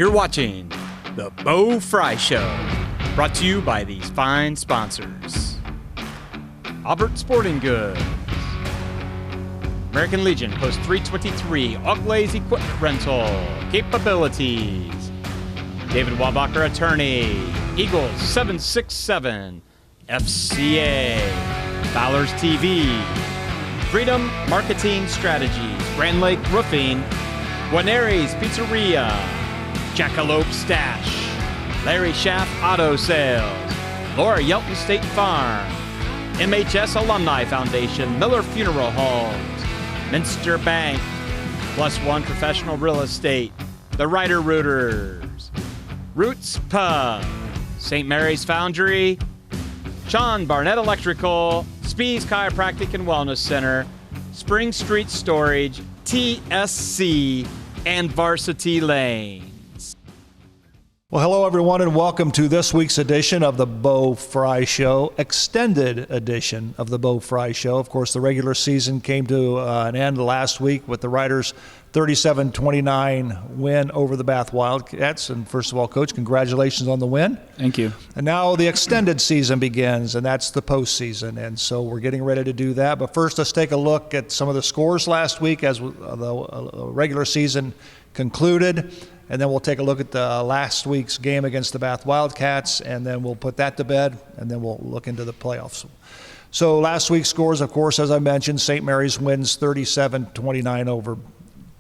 You're watching The Frye Show, brought to you by these fine sponsors. Albert Sporting Goods, American Legion Post 323, Oglaze Equipment Rental, Capabilities, David Wabacher Attorney, Eagles 767, FCA, Fowler's TV, Freedom Marketing Strategies, Grand Lake Roofing, Guarneri's Pizzeria, Jackalope Stash, Larry Schaff Auto Sales, Laura Yelton State Farm, MHS Alumni Foundation, Miller Funeral Homes, Minster Bank, Plus One Professional Real Estate, The Ryder Rooters, Roots Pub, St. Mary's Foundry, Sean Barnett Electrical, Spees Chiropractic and Wellness Center, Spring Street Storage, TSC, and Varsity Lanes. Well, hello, everyone, and welcome to this week's edition of the Bo Frye Show, extended edition of the Bo Frye Show. Of course, the regular season came to an end last week with the Riders' 37-29 win over the Bath Wildcats. And first of all, Coach, congratulations on the win. Thank you. And now the extended season begins, and that's the postseason. And so we're getting ready to do that. But first, let's take a look at some of the scores last week as the regular season concluded. And then we'll take a look at the last week's game against the Bath Wildcats, and then we'll put that to bed, and then we'll look into the playoffs. So last week's scores, of course, as I mentioned, St. Mary's wins 37-29 over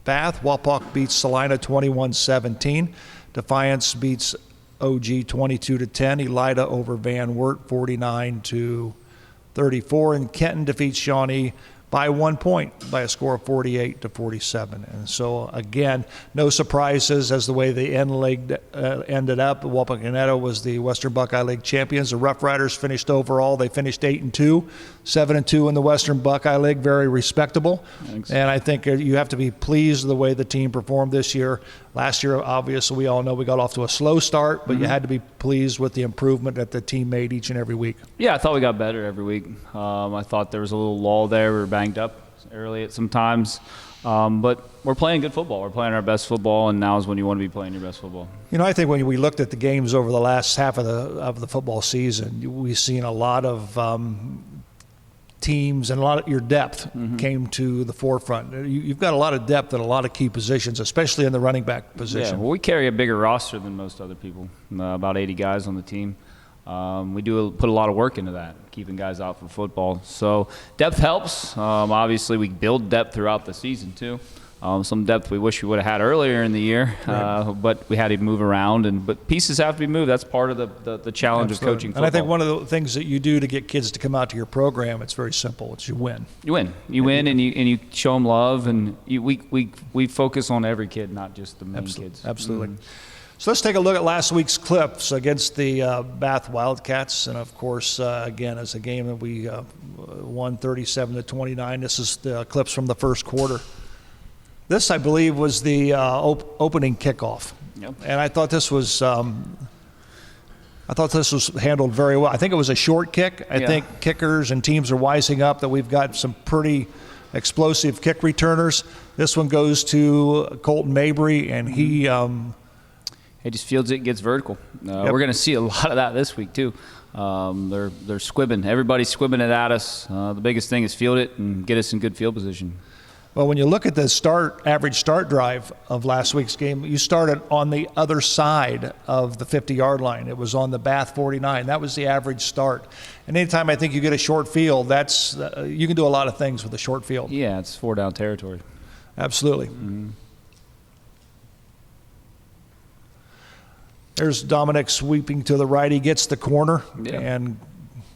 Bath. Wapak beats Salina 21-17. Defiance beats OG 22-10. Elida over Van Wert 49-34. And Kenton defeats Shawnee by 1 point by a score of 48-47. And so, again, no surprises as the way the end league ended up. Wapakoneta was the Western Buckeye League champions. The Rough Riders finished overall. They finished 8-2, 7-2 in the Western Buckeye League. Very respectable. Thanks. And I think you have to be pleased with the way the team performed this year. Last year, obviously, we all know we got off to a slow start, but you had to be pleased with the improvement that the team made each and every week. Yeah, I thought we got better every week. I thought there was a little lull there. We were banged up early at some times. But we're playing good football. We're playing our best football, and now is when you want to be playing your best football. You know, I think when we looked at the games over the last half of the football season, we've seen a lot of teams and a lot of your depth came to the forefront. You've got a lot of depth at a lot of key positions, especially in the running back position. Yeah, well, we carry a bigger roster than most other people, about 80 guys on the team. We do put a lot of work into that, keeping guys out for football. So depth helps. Obviously, we build depth throughout the season, too. Some depth we wish we would have had earlier in the year, but we had to move around. But pieces have to be moved. That's part of the challenge of coaching football. And I think one of the things that you do to get kids to come out to your program, it's very simple. It's you win. You win, and you show them love. And we focus on every kid, not just the main kids. Absolutely. Mm-hmm. So let's take a look at last week's clips against the Bath Wildcats. And, of course, again, it's a game that we won 37-29. This is the clips from the first quarter. This, I believe, was the opening kickoff. Yep. And I thought this was handled very well. I think it was a short kick. I think kickers and teams are wising up that we've got some pretty explosive kick returners. This one goes to Colton Mabry, and he just fields it and gets vertical. We're going to see a lot of that this week, too. They're squibbing. Everybody's squibbing it at us. The biggest thing is field it and get us in good field position. Well, when you look at the average start drive of last week's game, you started on the other side of the 50-yard line. It was on the Bath 49. That was the average start. And anytime I think you get a short field, that's you can do a lot of things with a short field. Yeah, it's 4-down territory. Absolutely. Mm-hmm. There's Dominic sweeping to the right. He gets the corner. Yeah. And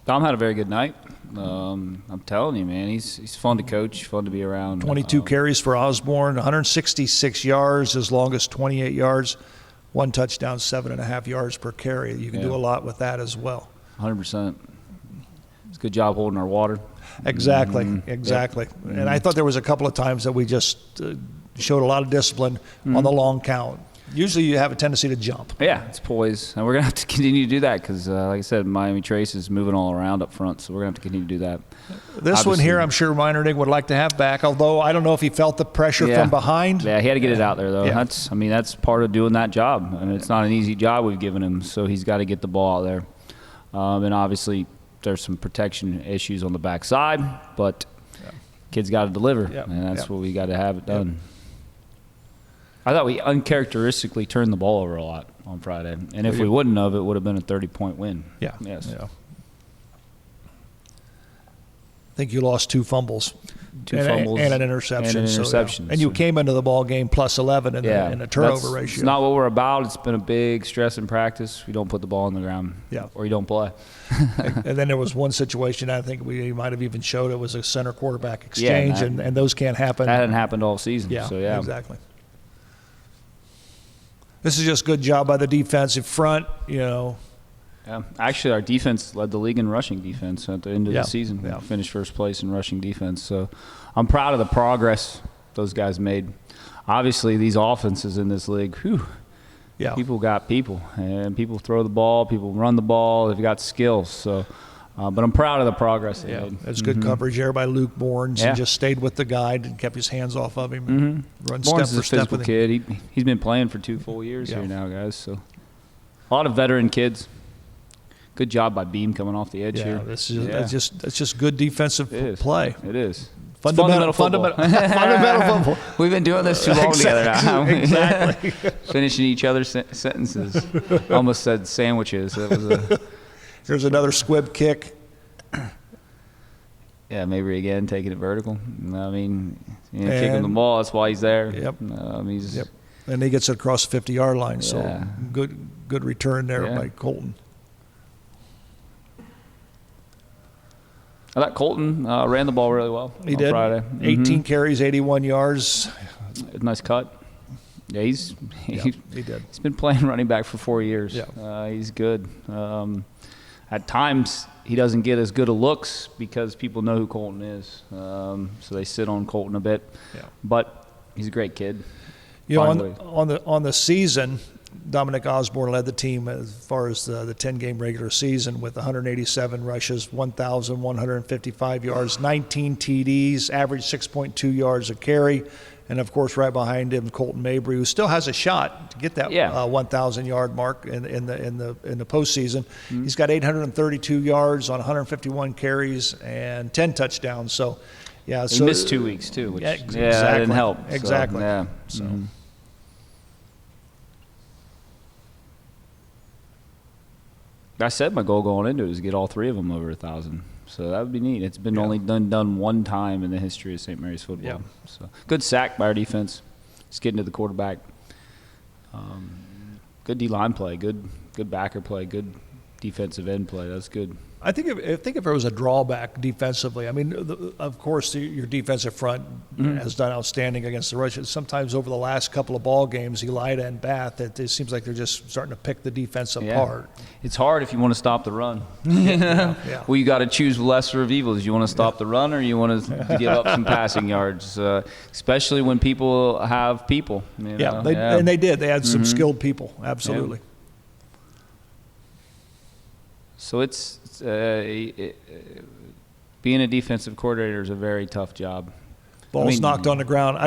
Dom had a very good night. I'm telling you, man, he's fun to coach, fun to be around. 22 carries for Osborne, 166 yards, his longest 28 yards, 1 touchdown, 7.5 yards per carry. You can do a lot with that as well. 100%. It's a good job holding our water. Exactly. Yep. And I thought there was a couple of times that we just showed a lot of discipline on the long count. Usually you have a tendency to jump. Yeah, it's poise. And we're going to have to continue to do that because, like I said, Miami Trace is moving all around up front, so we're going to have to continue to do that. This Obviously, one here, I'm sure Meinerding would like to have back, although I don't know if he felt the pressure from behind. Yeah, he had to get it out there, though. Yeah. That's part of doing that job. I mean, it's not an easy job we've given him, so he's got to get the ball out there. And obviously, there's some protection issues on the backside, but kid's got to deliver, and that's what we got to have it done. I thought we uncharacteristically turned the ball over a lot on Friday, and if we wouldn't have, it would have been a 30-point win. Yeah. Yes. Yeah. I think you lost 2 fumbles. Two fumbles and an interception. And an interception. And you came into the ball game plus 11 in the turnover ratio. It's not what we're about. It's been a big stress in practice. We don't put the ball on the ground, or you don't play. And then there was one situation I think we might have even showed it was a center quarterback exchange, and those can't happen. That hadn't happened all season. Yeah, so yeah, exactly. This is just good job by the defensive front, Yeah. Actually, our defense led the league in rushing defense at the end of the season. Yeah. We finished first place in rushing defense. So I'm proud of the progress those guys made. Obviously, these offenses in this league, people got people. And people throw the ball, people run the ball, they've got skills. So, but I'm proud of the progress they made. That's good coverage there by Luke Bournes. And just stayed with the guy and kept his hands off of him. Run Bournes step is for a step physical with him. kid. He's been playing for 2 full years here now, guys. So a lot of veteran kids. Good job by Beam coming off the edge here. That's just good defensive play. It is. Fundamental football. We've been doing this too long together now. Exactly. Finishing each other's sentences. Almost said sandwiches. That was Here's another squib kick. Yeah, maybe again taking it vertical. I mean, kicking the ball. That's why he's there. Yep. He's And he gets it across the 50-yard line. So good return there by Colton. I thought Colton ran the ball really well on Friday. 18 carries, 81 yards. Nice cut. Yeah, he did. He's been playing running back for 4 years. Yeah. He's good. At times, he doesn't get as good a looks because people know who Colton is. So they sit on Colton a bit. Yeah. But he's a great kid. On the season, Dominic Osborne led the team as far as the 10-game regular season with 187 rushes, 1,155 yards, 19 TDs, average 6.2 yards a carry, and of course right behind him Colton Mabry, who still has a shot to get that 1,000-yard mark in the postseason. He's got 832 yards on 151 carries and 10 touchdowns. So, he missed 2 weeks too, which that didn't help. Exactly. So. I said my goal going into it is to get all 3 of them over 1,000. So that would be neat. It's been only done one time in the history of St. Mary's football. Yeah. So good sack by our defense. Just getting to the quarterback. Good D-line play. Good backer play. Good defensive end play. That's good. I think if there was a drawback defensively, I mean, of course, your defensive front has done outstanding against the Russians. Sometimes over the last couple of ball games, Elida and Bath, it seems like they're just starting to pick the defense apart. It's hard if you want to stop the run. Well, you got to choose lesser of evils. You want to stop the run, or you want to give up some passing yards, especially when people have people. And they did. They had some skilled people, absolutely. Yeah. So it's being a defensive coordinator is a very tough job. Ball's knocked on the ground.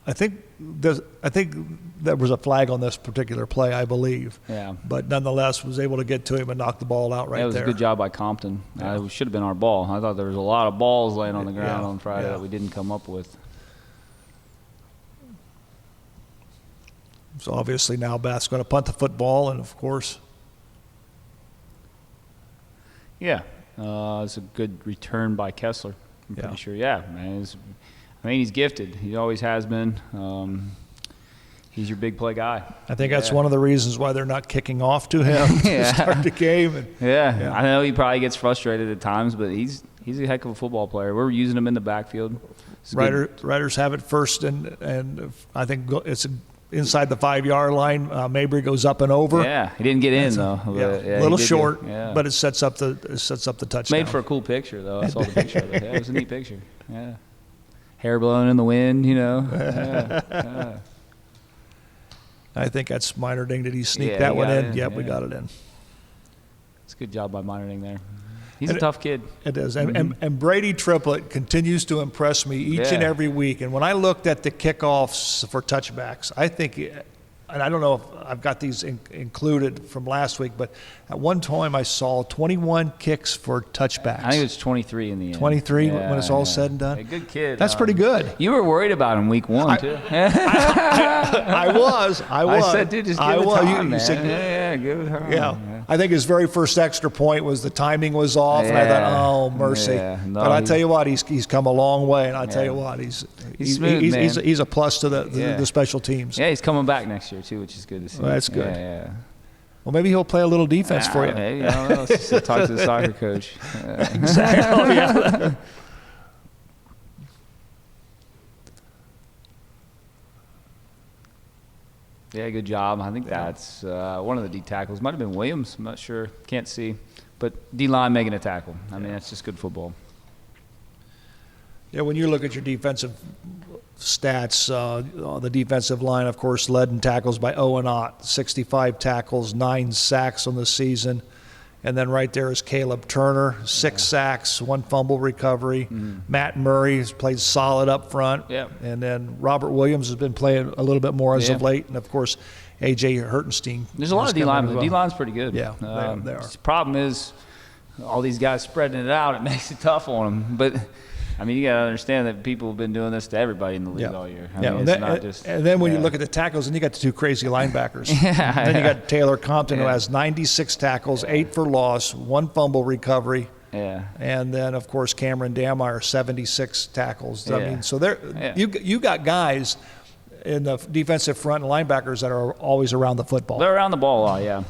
I think there was a flag on this particular play, I believe. Yeah. But nonetheless, was able to get to him and knock the ball out right there. That was a good job by Compton. It should have been our ball. I thought there was a lot of balls laying on the ground on Friday that we didn't come up with. So obviously now Bath's going to punt the football, and of course. Yeah, it's a good return by Kessler. I'm pretty sure. Yeah, man. He's gifted. He always has been. He's your big play guy. I think that's one of the reasons why they're not kicking off to him to start the game. I know he probably gets frustrated at times, but he's a heck of a football player. We're using him in the backfield. Riders have it first, and I think it's inside the 5-yard line. Mabry goes up and over. Yeah, he didn't get in though. A little short, but it sets up the touchdown. Made for a cool picture though. I saw the picture of it. Yeah, it was a neat picture. Yeah, hair blowing in the wind. I think that's Minor Ding. Did he sneak Yeah, that he one got in? it in, Yep, we yeah. got it in. It's a good job by Monitoring there. He's a tough kid. It is. And Brady Triplett continues to impress me each and Yeah. every week. And when I looked at the kickoffs for touchbacks, I think, and I don't know if I've got these included from last week, but at one time I saw 21 kicks for touchbacks. I think it was 23 in the end. 23 when it's all said and done? A good kid. That's pretty good. You were worried about him week 1, too. I was. I said, dude, just give it time, man. said, yeah, give it time. yeah. I think his very first extra point was the timing was off, and I thought, oh, mercy. Yeah. No, but I tell you what, he's come a long way, and I tell you what, He's smooth, man. he's a plus to the special teams. Yeah, he's coming back next year, too, which is good to see. Well, that's good. Yeah. Well, maybe he'll play a little defense for you. Maybe, I don't know. Just talk to the soccer coach. Exactly. Oh, yeah. Yeah, good job. I think that's one of the D tackles. Might have been Williams. I'm not sure. Can't see. But D-line making a tackle. I mean, that's just good football. Yeah, when you look at your defensive stats, the defensive line, of course, led in tackles by Owen Ott, 65 tackles, 9 sacks on the season. And then right there is Caleb Turner, 6 sacks, 1 fumble recovery. Matt Murray has played solid up front. Yeah. And then Robert Williams has been playing a little bit more as of late. And, of course, A.J. Hertenstein. There's a lot of D-line, but the D-line's pretty good. Yeah, they are. The problem is all these guys spreading it out. It makes it tough on them. But, I mean, you got to understand that people have been doing this to everybody in the league all year. I mean, it's not just, and then when you look at the tackles, and you got the 2 crazy linebackers. Then you got Taylor Compton, who has 96 tackles, 8 for loss, 1 fumble recovery. Yeah. And then, of course, Cameron Dameyer, 76 tackles. Yeah. I mean, so you got guys in the defensive front and linebackers that are always around the football. They're around the ball a lot, yeah.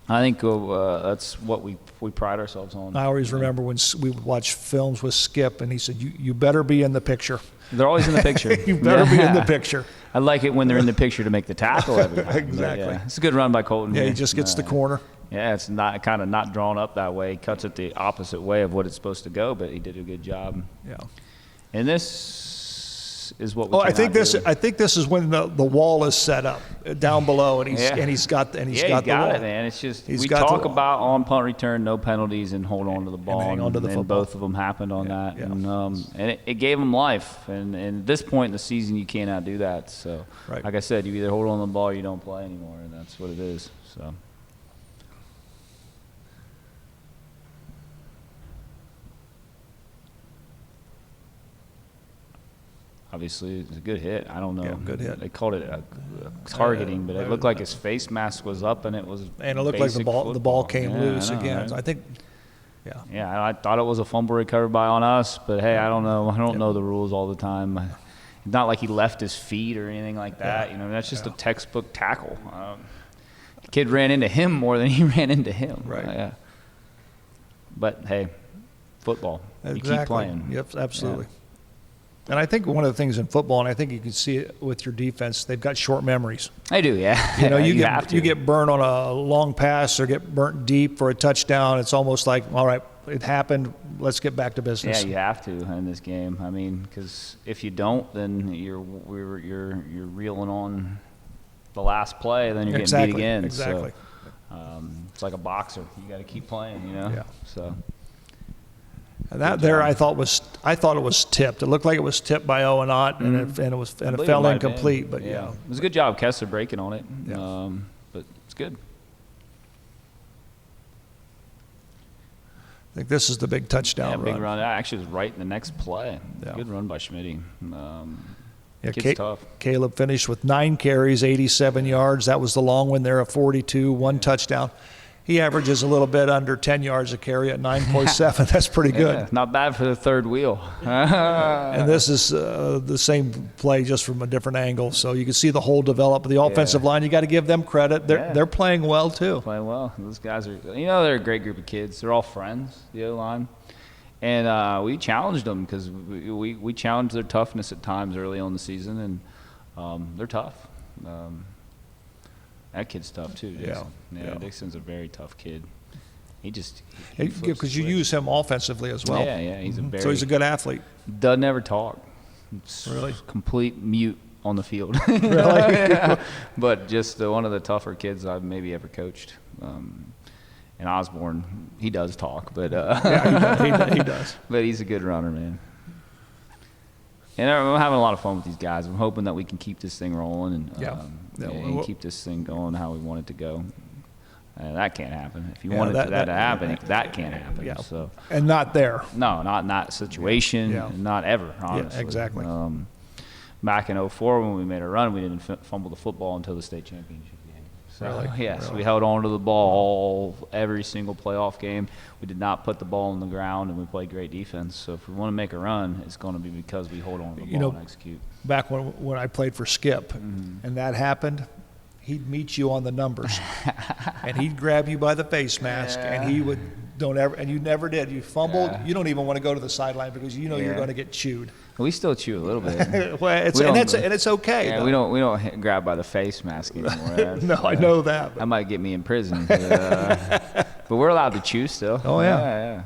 I think that's what we pride ourselves on. I always remember when we would watch films with Skip, and he said, you better be in the picture. They're always in the picture. You better be in the picture. I like it when they're in the picture to make the tackle every time. Exactly. Yeah. It's a good run by Colton. Yeah, he just gets the corner. Yeah, it's not not drawn up that way. He cuts it the opposite way of what it's supposed to go, but he did a good job. Yeah. And this is what we I think this is when the wall is set up down below, and he's got the wall. It, man. It's just we talk about on punt return, no penalties, and hold on to the ball, and hang on to the football. Both of them happened on that, yeah. And it gave them life. And at this point in the season, you cannot do that. So, like I said, you either hold on to the ball or you don't play anymore, and that's what it is. So. Obviously, it was a good hit. I don't know. Yeah, good hit. They called it a targeting, but it looked like his face mask was up, and it was. And it looked like the ball came loose again. Right? I think. Yeah. Yeah, I thought it was a fumble recovered by on us, but hey, I don't know. I don't know the rules all the time. It's not like he left his feet or anything like that. You know, that's just a textbook tackle. The kid ran into him more than he ran into him. Right. Yeah. But hey, football. Exactly. You keep playing. Yep, absolutely. Yeah. And I think one of the things in football, and I think you can see it with your defense, they've got short memories. They do, yeah. You know, you get burned on a long pass or get burnt deep for a touchdown. It's almost like, all right, it happened. Let's get back to business. Yeah, you have to in this game. I mean, because if you don't, then you're reeling on the last play, then you're getting beat again. Exactly. So, it's like a boxer. You got to keep playing. You know. Yeah. So. And that there, I thought it was tipped. It looked like it was tipped by Owen Ott, and it fell incomplete. But yeah, it was a good job, Kessler breaking on it. Yeah. But it's good. I think this is the big touchdown big run. That actually was right in the next play. Yeah. Good run by Schmitty. Kid's tough. Caleb finished with 9 carries, 87 yards. That was the long one there of 42, 1 touchdown. He averages a little bit under 10 yards a carry at 9.7. That's pretty good. Yeah, not bad for the third wheel. And this is the same play just from a different angle. So you can see the hole develop. The offensive line, you got to give them credit. They're playing well too. Playing well. Those guys are, they're a great group of kids. They're all friends, the O-line. And we challenged them because we challenged their toughness at times early on in the season, and they're tough. That kid's tough too, Dixon. Yeah, Dixon's a very tough kid. Because you use him offensively as well. Yeah, he's so he's a good athlete. Doesn't ever talk. Really? Complete mute on the field. Really? But just one of the tougher kids I've maybe ever coached. And Osborne, he does talk, but Yeah, he does. But he's a good runner, man. And I'm having a lot of fun with these guys. I'm hoping that we can keep this thing rolling and keep this thing going how we want it to go. That can't happen. If you want that to happen, that can't happen. Yeah. So. And not there. No, not in that situation. Yeah. Not ever, honestly. Yeah, exactly. Back in 2004 when we made a run, we didn't fumble the football until the state championship game. So, Really? yes, Really? we held on to the ball every single playoff game. We did not put the ball on the ground, and we played great defense. So if we want to make a run, it's going to be because we hold on to the ball and execute. Back when I played for Skip, and that happened, he'd meet you on the numbers, and he'd grab you by the face mask, and he would and you never did. You fumbled. Yeah. You don't even want to go to the sideline because you know you're going to get chewed. We still chew a little bit. Well, it's okay. Yeah, we don't grab by the face mask anymore. No, I know that. That might get me in prison. But we're allowed to chew still. Oh yeah.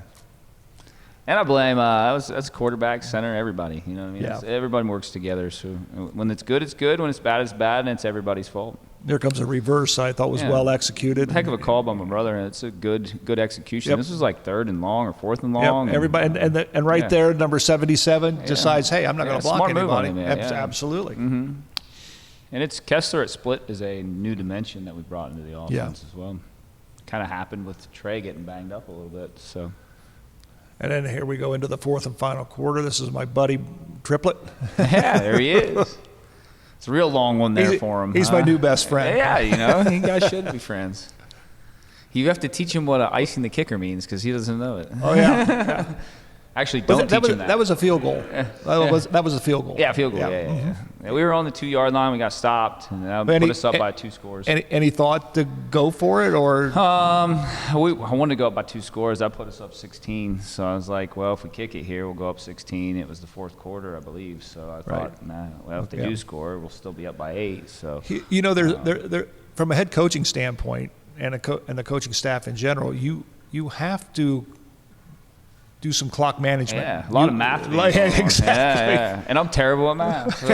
And I blame that's quarterback, center, everybody. You know what I mean? Yeah. Everybody works together. So when it's good, it's good. When it's bad, it's bad, and it's everybody's fault. There comes a reverse I thought was well executed. Heck of a call by my brother, and it's a good execution. This was like 3rd and long or 4th and long. Yep. Everybody and right there, number 77 decides, hey, I'm not going to block smart anybody. Move on him, Absolutely. Mm-hmm. And it's Kessler at split is a new dimension that we brought into the offense as well. Kind of happened with Trey getting banged up a little bit. So. And then here we go into the 4th and final quarter. This is my buddy Triplet. Yeah, there he is. It's a real long one there for him. He's my new best friend. Yeah, you guys should be friends. You have to teach him what icing the kicker means because he doesn't know it. Oh, yeah. Actually, don't teach him that. That was a field goal. That was a field goal. Yeah, field goal. Yeah. We were on the 2-yard line. We got stopped, and that put us up by 2 scores. Any thought to go for it, or? I wanted to go up by 2 scores. That put us up 16. So I was like, well, if we kick it here, we'll go up 16. It was the 4th quarter, I believe. So I thought, if they do score, we'll still be up by 8. So there from a head coaching standpoint and the coaching staff in general, you have to do some clock management. Yeah, a lot of math. Exactly. Yeah. And I'm terrible at math.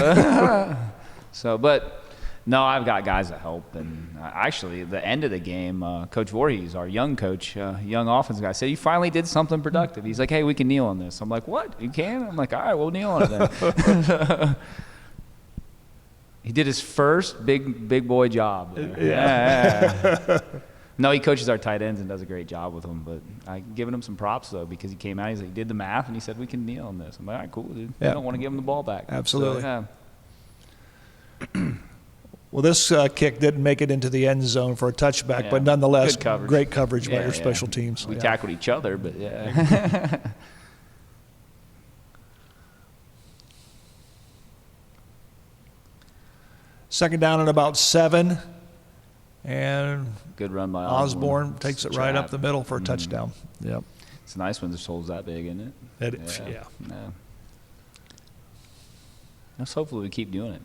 But no, I've got guys that help. And actually, at the end of the game, Coach Voorhees, our young coach, young offense guy, said, you finally did something productive. He's like, hey, we can kneel on this. I'm like, what? You can? I'm like, all right, we'll kneel on it then. He did his first big boy job. Yeah. No, he coaches our tight ends and does a great job with them. But I'm giving him some props, though, because he came out, he did the math, and he said, we can kneel on this. I'm like, all right, cool, dude. I don't want to give him the ball back. Absolutely. So, Well, this kick didn't make it into the end zone for a touchback, but nonetheless, great coverage by your special teams. We tackled each other, but yeah. Second down and about 7. And good run by Osborne takes it right up the middle for a touchdown. Yep. It's nice when this hole's that big, isn't it? Yeah. Let's hopefully we keep doing it.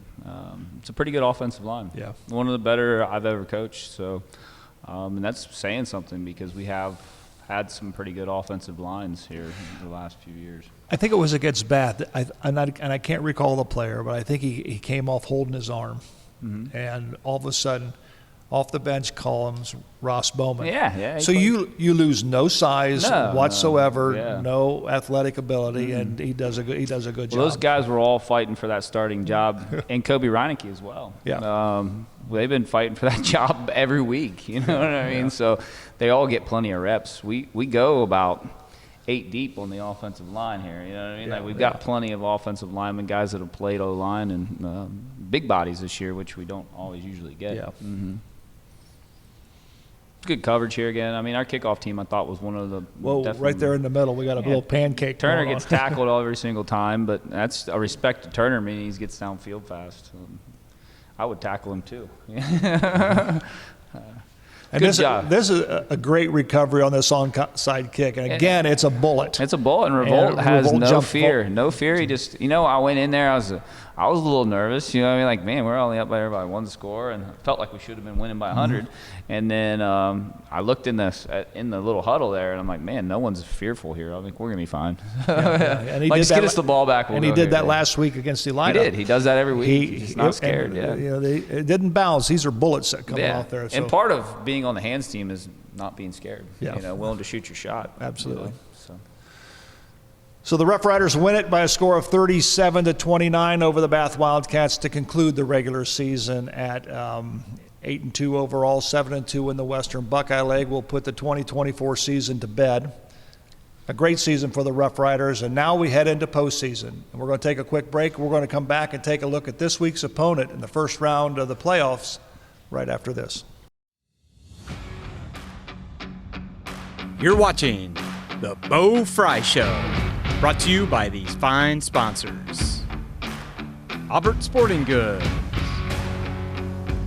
It's a pretty good offensive line. Yeah. One of the better I've ever coached. So, and that's saying something because we have had some pretty good offensive lines here in the last few years. I think it was against Bath, and I can't recall the player, but I think he came off holding his arm, and all of a sudden, off the bench comes Ross Bowman. Yeah. So you lose no size whatsoever, no athletic ability, and he does a good job. Those guys were all fighting for that starting job, and Kobe Reineke as well. Yeah. They've been fighting for that job every week. You know what I mean? So they all get plenty of reps. We go about 8 deep on the offensive line here. You know what I mean? Yeah, like we've got plenty of offensive linemen, guys that have played O-line and big bodies this year, which we don't always usually get. Yeah. Good coverage here again. I mean, our kickoff team I thought was one of the right there in the middle. We got a little pancake. Turner gets tackled every single time, but that's a respect to Turner, meaning he gets downfield fast. I would tackle him too. And this is a great recovery on this onside kick. And again, it's a bullet. It's a bullet, and Revolt has no fear. No fear. He just, I went in there. I was a little nervous, you know what I mean? Like, man, we're only up by one score, and it felt like we should have been winning by 100. And then I looked in the little huddle there, and I'm like, man, no one's fearful here. I think we're going to be fine. And he like, did just that, get us the ball back. And he did that last week against Elida. He did. He does that every week. He's not scared, it didn't bounce. These are bullets that come off there. So. And part of being on the hands team is not being scared. Yeah. Willing to shoot your shot. Absolutely. So the Rough Riders win it by a score of 37-29 over the Bath Wildcats to conclude the regular season at 8-2 overall, 7-2 in the Western Buckeye League. Will put the 2024 season to bed. A great season for the Rough Riders, and now we head into postseason. And we're going to take a quick break. We're going to come back and take a look at this week's opponent in the first round of the playoffs right after this. You're watching the Bo Frye Show, brought to you by these fine sponsors. Albert Sporting Goods,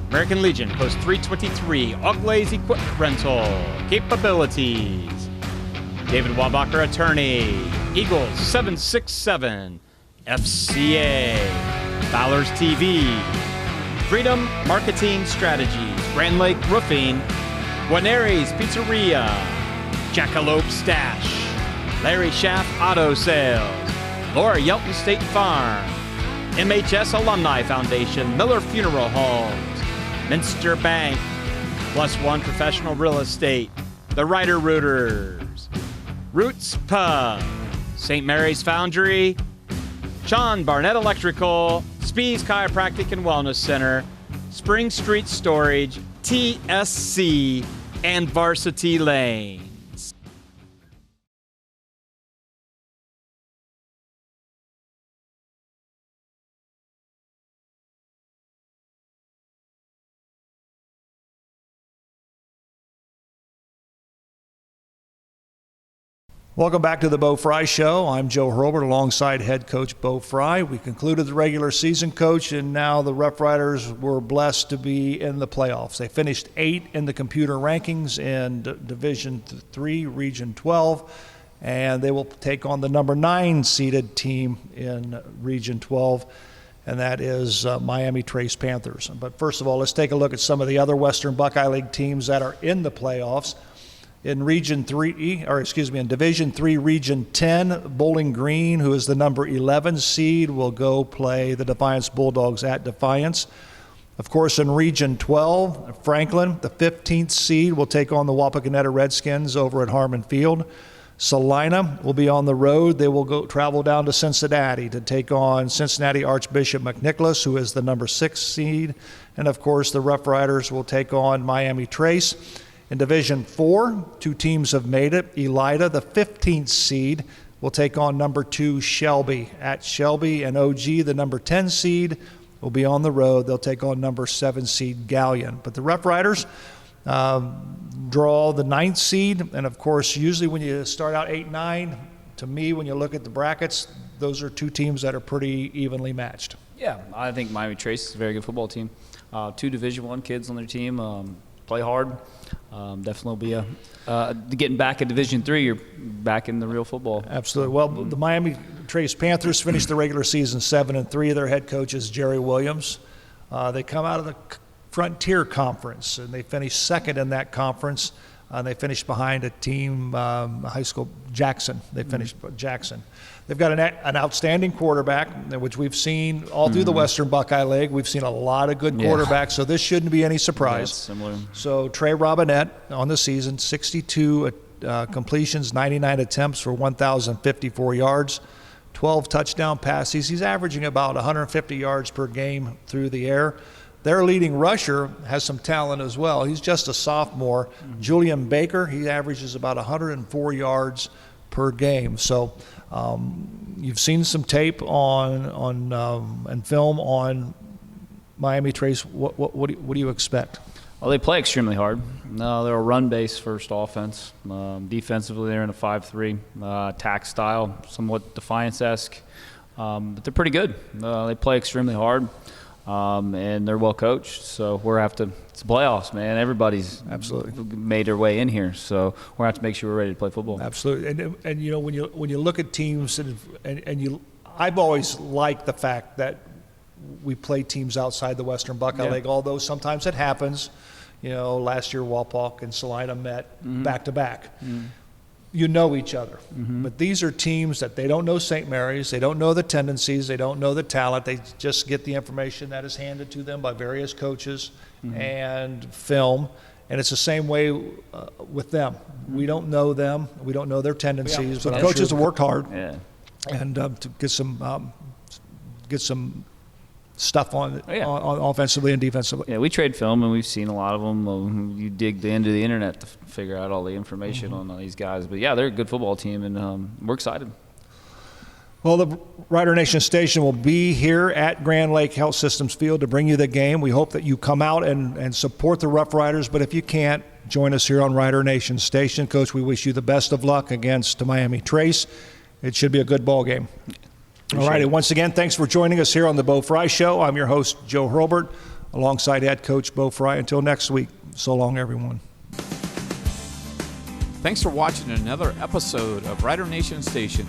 American Legion Post 323, Auclays Equipment Rental, Capabilities, David Wabacher Attorney, Eagles 767, FCA, Fowler's TV, Freedom Marketing Strategies, Grand Lake Roofing, Guarneri's Pizzeria, Jackalope Stash, Larry Schaff Auto Sales, Laura Yelton State Farm, MHS Alumni Foundation, Miller Funeral Homes, Minster Bank, Plus One Professional Real Estate, The Ryder Rooters, Roots Pub, St. Mary's Foundry, Sean Barnett Electrical, Spees Chiropractic and Wellness Center, Spring Street Storage, TSC, and Varsity Lanes. Welcome back to the Bo Frye Show. I'm Joe Hurlbert alongside head coach Bo Frye. We concluded the regular season, coach, and now the Rough Riders were blessed to be in the playoffs. They finished 8th in the computer rankings in Division 3, Region 12, and they will take on the number 9 seeded team in Region 12, and that is Miami Trace Panthers. But first of all, let's take a look at some of the other Western Buckeye League teams that are in the playoffs. In Division 3, Region 10, Bowling Green, who is the number 11 seed, will go play the Defiance Bulldogs at Defiance. Of course, in Region 12, Franklin, the 15th seed, will take on the Wapakoneta Redskins over at Harmon Field. Salina will be on the road. They will travel down to Cincinnati to take on Cincinnati Archbishop McNicholas, who is the number 6 seed. And, of course, the Rough Riders will take on Miami Trace. In Division 4, 2 teams have made it. Elida, the 15th seed, will take on number 2 Shelby at Shelby, and OG, the number 10 seed, will be on the road. They'll take on number 7 seed Galleon. But the Rough Riders draw the 9th seed, and of course, usually when you start out 8-9, to me, when you look at the brackets, those are 2 teams that are pretty evenly matched. Yeah, I think Miami Trace is a very good football team. 2 Division I kids on their team, play hard. Definitely be getting back in Division III, you're back in the real football. Absolutely. Well, the Miami Trace Panthers finished the regular season 7-3. Their head coach is Jerry Williams. They come out of the Frontier Conference, and they finished 2nd in that conference. They finished behind a team, high school, Jackson. They finished Jackson. They've got an outstanding quarterback, which we've seen all through the Western Buckeye League. We've seen a lot of good quarterbacks, so this shouldn't be any surprise. Yeah, similar. So Trey Robinette on the season, 62 completions, 99 attempts for 1,054 yards, 12 touchdown passes. He's averaging about 150 yards per game through the air. Their leading rusher has some talent as well. He's just a sophomore. Julian Baker, he averages about 104 yards per game. So you've seen some tape and film on Miami Trace. What do you expect? Well, they play extremely hard. They're a run-based first offense. Defensively, they're in a 5-3 attack style, somewhat Defiance-esque. But they're pretty good. They play extremely hard. And they're well coached, so it's playoffs, man. Everybody's absolutely made their way in here, so we're gonna have to make sure we're ready to play football. Absolutely, and when you look at teams, I've always liked the fact that we play teams outside the Western Buckeye League, although sometimes it happens. Last year Walpock and Salina met back to back. You know each other. But these are teams that they don't know St. Mary's, they don't know the tendencies, they don't know the talent, they just get the information that is handed to them by various coaches and film. And it's the same way with them. We don't know them, we don't know their tendencies. So but the coaches sure have worked hard. Yeah. and to get some stuff on offensively and defensively. Yeah, we trade film, and we've seen a lot of them. You dig the end of the internet to figure out all the information on these guys. But, yeah, they're a good football team, and we're excited. Well, the Rider Nation station will be here at Grand Lake Health Systems Field to bring you the game. We hope that you come out and support the Rough Riders, but if you can't, join us here on Rider Nation station. Coach, we wish you the best of luck against Miami Trace. It should be a good ball game. All righty, once again, thanks for joining us here on the Bo Frye Show. I'm your host, Joe Hurlbert, alongside head coach Bo Frye. Until next week, so long, everyone. Thanks for watching another episode of Rider Nation Station.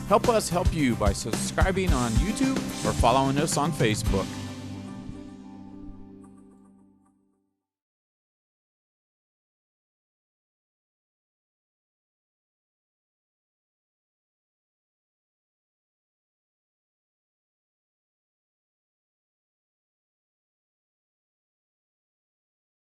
Help us help you by subscribing on YouTube or following us on Facebook.